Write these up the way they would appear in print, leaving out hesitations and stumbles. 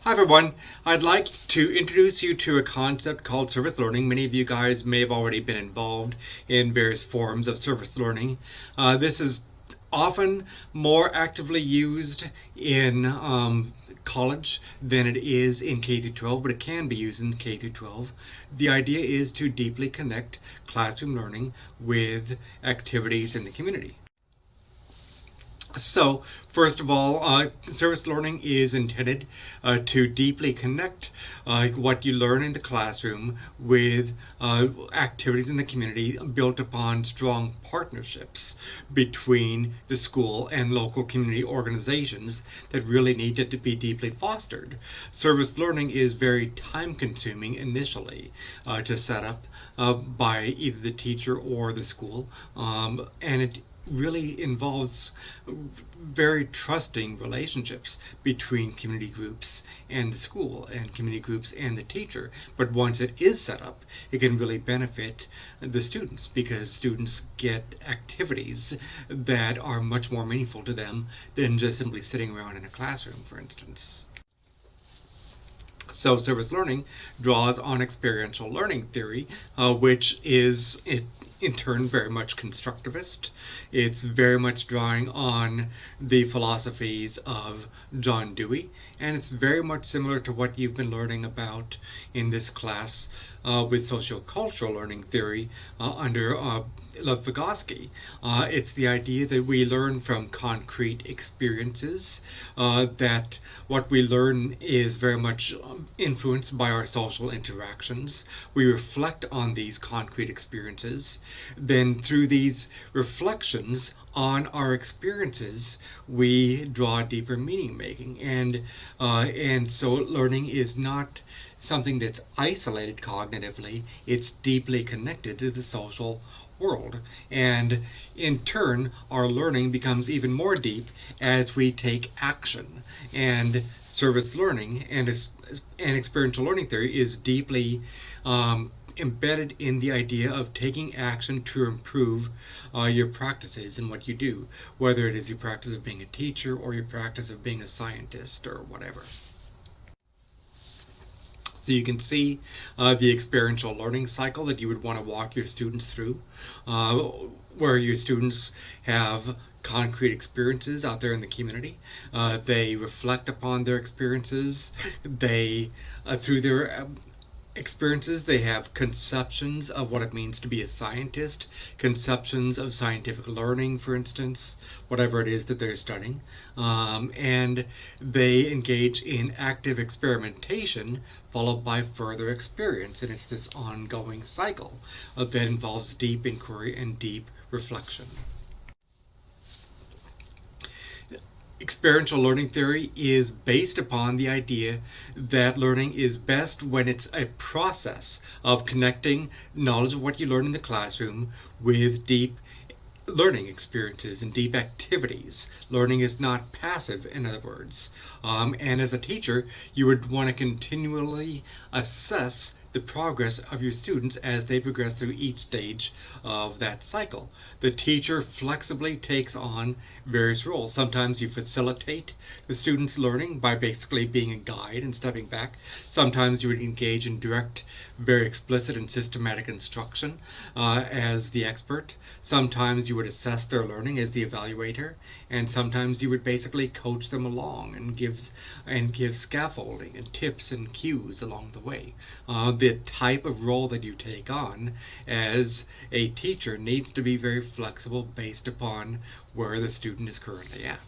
Hi everyone, I'd like to introduce you to a concept called service learning. Many of you guys may have already been involved in various forms of service learning. This is often more actively used in college than it is in K through 12, but it can be used in K through 12. The idea is to deeply connect classroom learning with activities in the community. So, first of all, service learning is intended to deeply connect what you learn in the classroom with activities in the community built upon strong partnerships between the school and local community organizations that really need to be deeply fostered. Service learning is very time consuming initially to set up by either the teacher or the school, and it really involves very trusting relationships between community groups and the school and community groups and the teacher. But once it is set up, it can really benefit the students because students get activities that are much more meaningful to them than just simply sitting around in a classroom, for instance. So service learning draws on experiential learning theory, which is in turn very much constructivist. It's very much drawing on the philosophies of John Dewey, and it's very much similar to what you've been learning about in this class with sociocultural learning theory under Lev Vygotsky. It's the idea that we learn from concrete experiences, that what we learn is very much influenced by our social interactions. We reflect on these concrete experiences. Then through these reflections on our experiences, we draw deeper meaning making. And so learning is not something that's isolated cognitively, it's deeply connected to the social world. And in turn, our learning becomes even more deep as we take action. And service learning and experiential learning theory is deeply embedded in the idea of taking action to improve your practices and what you do, whether it is your practice of being a teacher or your practice of being a scientist or whatever. So you can see the experiential learning cycle that you would want to walk your students through, where your students have concrete experiences out there in the community. They reflect upon their experiences. They, through their experiences, they have conceptions of what it means to be a scientist, conceptions of scientific learning, for instance, whatever it is that they're studying, and they engage in active experimentation followed by further experience, and it's this ongoing cycle that involves deep inquiry and deep reflection. Experiential learning theory is based upon the idea that learning is best when it's a process of connecting knowledge of what you learn in the classroom with deep learning experiences and deep activities. Learning is not passive, in other words. And as a teacher, you would want to continually assess the progress of your students as they progress through each stage of that cycle. The teacher flexibly takes on various roles. Sometimes you facilitate the students' learning by basically being a guide and stepping back. Sometimes you would engage in direct, very explicit and systematic instruction as the expert. Sometimes you would assess their learning as the evaluator, and sometimes you would basically coach them along and give scaffolding and tips and cues along the way. The type of role that you take on as a teacher needs to be very flexible based upon where the student is currently at.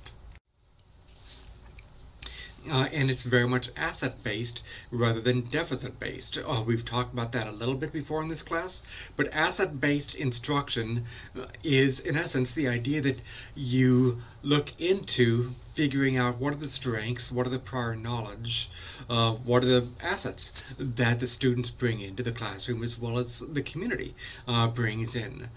And it's very much asset-based rather than deficit-based. We've talked about that a little bit before in this class, but asset-based instruction is, in essence, the idea that you look into figuring out what are the strengths, what are the prior knowledge, what are the assets that the students bring into the classroom as well as the community brings in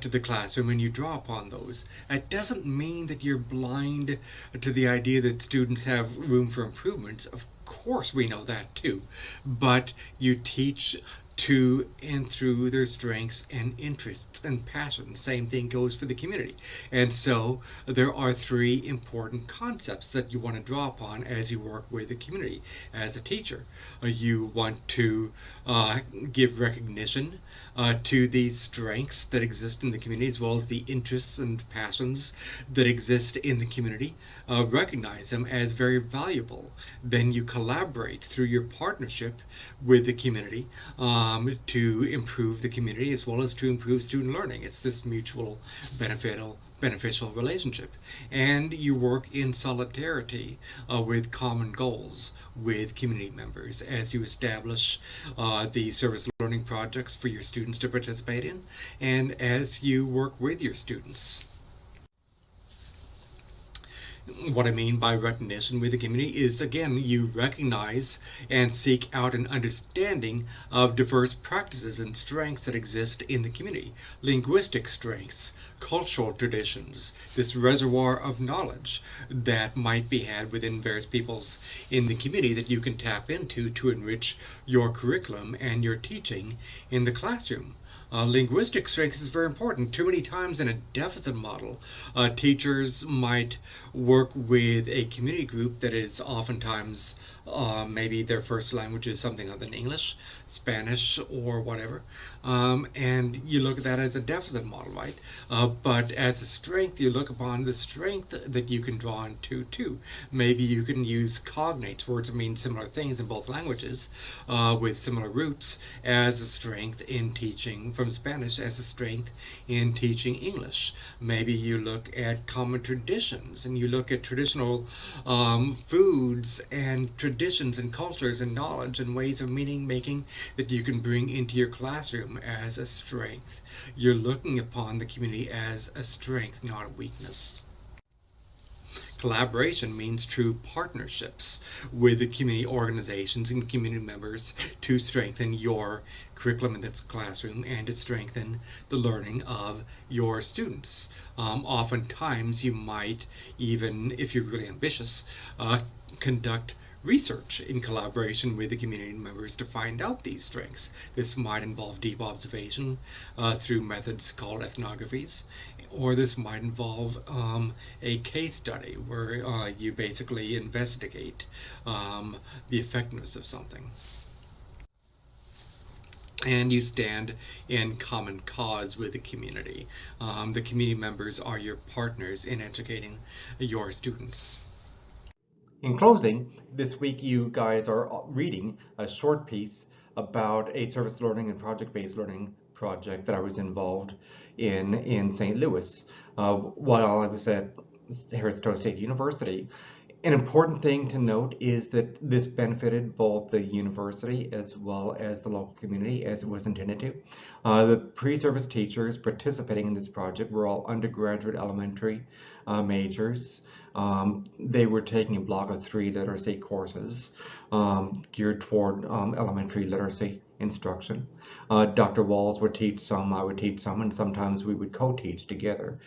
to the classroom, and you draw upon those. It doesn't mean that you're blind to the idea that students have room for improvements. Of course we know that too, but you teach to and through their strengths and interests and passions. Same thing goes for the community. And so there are three important concepts that you want to draw upon as you work with the community as a teacher. You want to give recognition to these strengths that exist in the community, as well as the interests and passions that exist in the community. Recognize them as very valuable. Then you collaborate through your partnership with the community to improve the community as well as to improve student learning. It's this mutual beneficial relationship. And you work in solidarity with common goals with community members as you establish the service learning projects for your students to participate in, and as you work with your students. What I mean by recognition with the community is, again, you recognize and seek out an understanding of diverse practices and strengths that exist in the community, linguistic strengths, cultural traditions, this reservoir of knowledge that might be had within various peoples in the community that you can tap into to enrich your curriculum and your teaching in the classroom. Linguistic strengths is very important. Too many times in a deficit model, teachers might work with a community group that is oftentimes maybe their first language is something other than English, Spanish, or whatever. And you look at that as a deficit model, right? But as a strength, you look upon the strength that you can draw into too. Maybe you can use cognates, words that mean similar things in both languages, with similar roots, as a strength in teaching from Spanish, as a strength in teaching English. Maybe you look at common traditions and you look at traditional foods and traditions and cultures and knowledge and ways of meaning making that you can bring into your classroom as a strength. You're looking upon the community as a strength, not a weakness. Collaboration means true partnerships with the community organizations and community members to strengthen your curriculum in this classroom and to strengthen the learning of your students. Oftentimes, you might even, if you're really ambitious, conduct research in collaboration with the community members to find out these strengths. This might involve deep observation through methods called ethnographies, or this might involve a case study where you basically investigate the effectiveness of something. And you stand in common cause with the community. The community members are your partners in educating your students. In closing, this week you guys are reading a short piece about a service learning and project-based learning project that I was involved in St. Louis while I was at Harris-Stowe State University. An important thing to note is that this benefited both the university as well as the local community as it was intended to. The pre-service teachers participating in this project were all undergraduate elementary majors. They were taking a block of 3 literacy courses geared toward elementary literacy instruction. Dr. Walls would teach some, I would teach some, and sometimes we would co-teach together.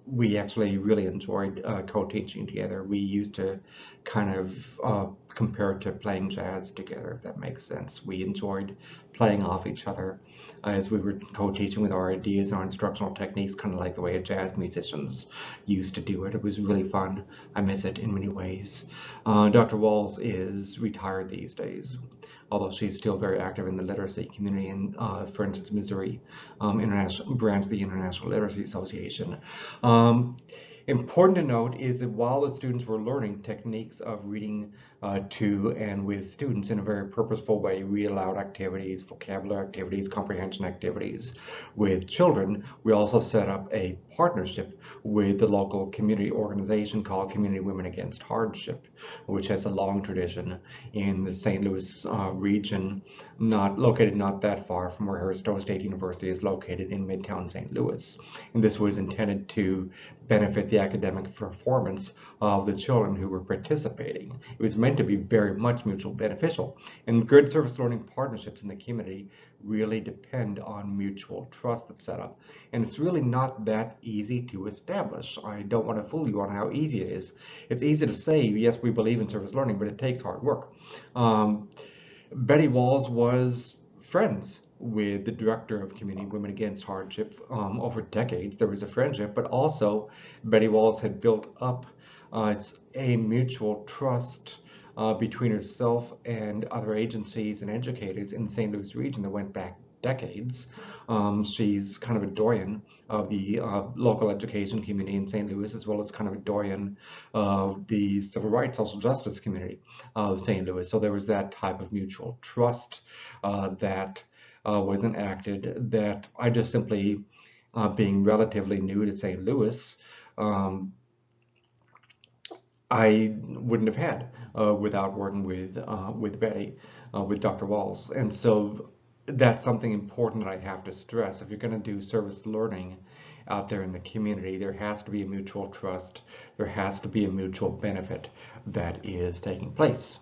We actually really enjoyed co-teaching together. We used to kind of compare it to playing jazz together, if that makes sense. We enjoyed playing off each other as we were co-teaching with our ideas and our instructional techniques, kind of like the way jazz musicians used to do it. It was really fun. I miss it in many ways. Dr. Walls is retired these days, although she's still very active in the literacy community in, for instance, Missouri international branch of the International Literacy Association. Important to note is that while the students were learning techniques of reading to and with students in a very purposeful way, read aloud activities, vocabulary activities, comprehension activities with children, we also set up a partnership with the local community organization called Community Women Against Hardship, which has a long tradition in the St. Louis region, located not that far from where Harris-Stowe State University is located in Midtown St. Louis. And this was intended to benefit the academic performance of the children who were participating. It was meant to be very much mutually beneficial. And good service learning partnerships in the community really depend on mutual trust that's set up. And it's really not that easy to establish. I don't want to fool you on how easy it is. It's easy to say, yes, we believe in service learning, but it takes hard work. Betty Walls was friends with the director of Community Women Against Hardship over decades. There was a friendship, but also Betty Walls had built up a mutual trust between herself and other agencies and educators in the St. Louis region that went back decades. She's kind of a doyen of the local education community in St. Louis, as well as kind of a doyen of the civil rights, social justice community of St. Louis. So there was that type of mutual trust that was enacted that I just simply, being relatively new to St. Louis, um, I wouldn't have had without working with Betty, with Dr. Walls. And so that's something important that I have to stress. If you're going to do service learning out there in the community, there has to be a mutual trust. There has to be a mutual benefit that is taking place.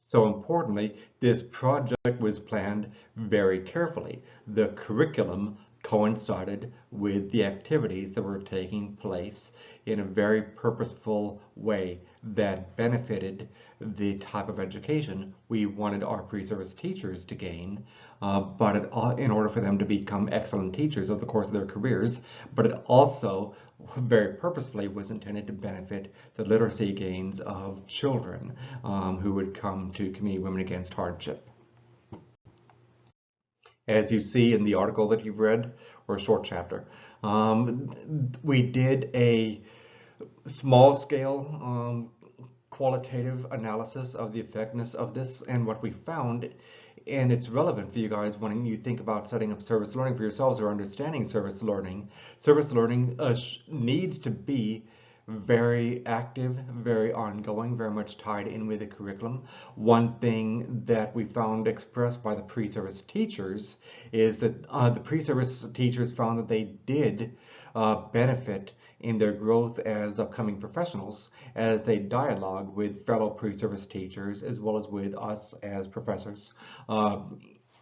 So importantly, this project was planned very carefully. The curriculum coincided with the activities that were taking place in a very purposeful way that benefited the type of education we wanted our pre-service teachers to gain, but in order for them to become excellent teachers over the course of their careers, but it also very purposefully was intended to benefit the literacy gains of children who would come to Community Women Against Hardship. As you see in the article that you've read, or a short chapter, we did a small scale qualitative analysis of the effectiveness of this, and what we found, and it's relevant for you guys when you think about setting up service learning for yourselves or understanding service learning. Service learning needs to be very active, very ongoing, very much tied in with the curriculum. One thing that we found expressed by the pre-service teachers is that the pre-service teachers found that they did benefit in their growth as upcoming professionals as they dialogue with fellow pre-service teachers as well as with us as professors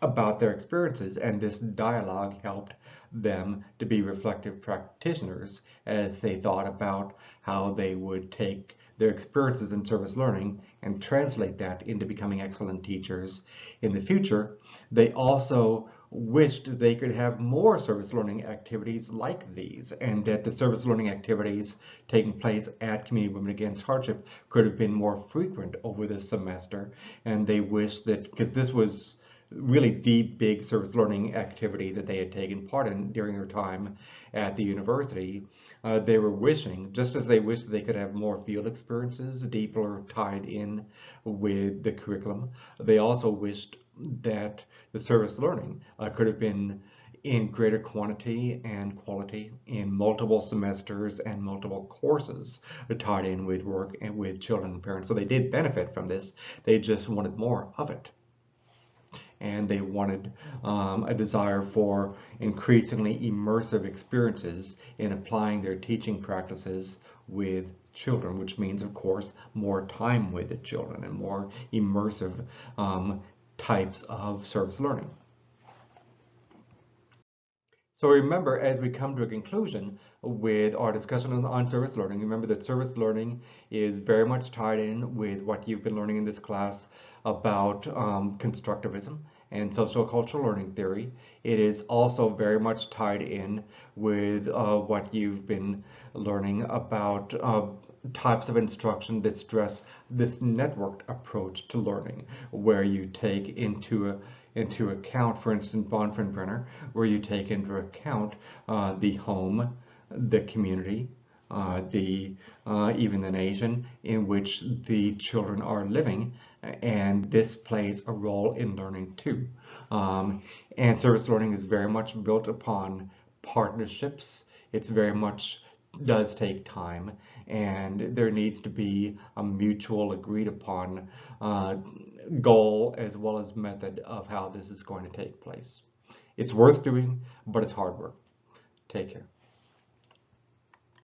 about their experiences, and this dialogue helped them to be reflective practitioners as they thought about how they would take their experiences in service learning and translate that into becoming excellent teachers in the future. They also wished they could have more service learning activities like these, and that the service learning activities taking place at Community Women Against Hardship could have been more frequent over this semester. And they wished that, because this was really the big service learning activity that they had taken part in during their time at the university, they were wishing, just as they wished they could have more field experiences deeper tied in with the curriculum, they also wished that the service learning could have been in greater quantity and quality in multiple semesters and multiple courses tied in with work and with children and parents. So they did benefit from this. They just wanted more of it. And they wanted a desire for increasingly immersive experiences in applying their teaching practices with children, which means, of course, more time with the children and more immersive types of service learning. So remember, as we come to a conclusion with our discussion on service learning, remember that service learning is very much tied in with what you've been learning in this class about constructivism and sociocultural learning theory. It is also very much tied in with what you've been learning about types of instruction that stress this networked approach to learning, where you take into account, for instance, Bronfenbrenner, where you take into account the home, the community, even the nation in which the children are living, and this plays a role in learning too. And service learning is very much built upon partnerships. It's very much does take time, and there needs to be a mutual agreed upon goal as well as method of how this is going to take place. It's worth doing, but it's hard work. Take care.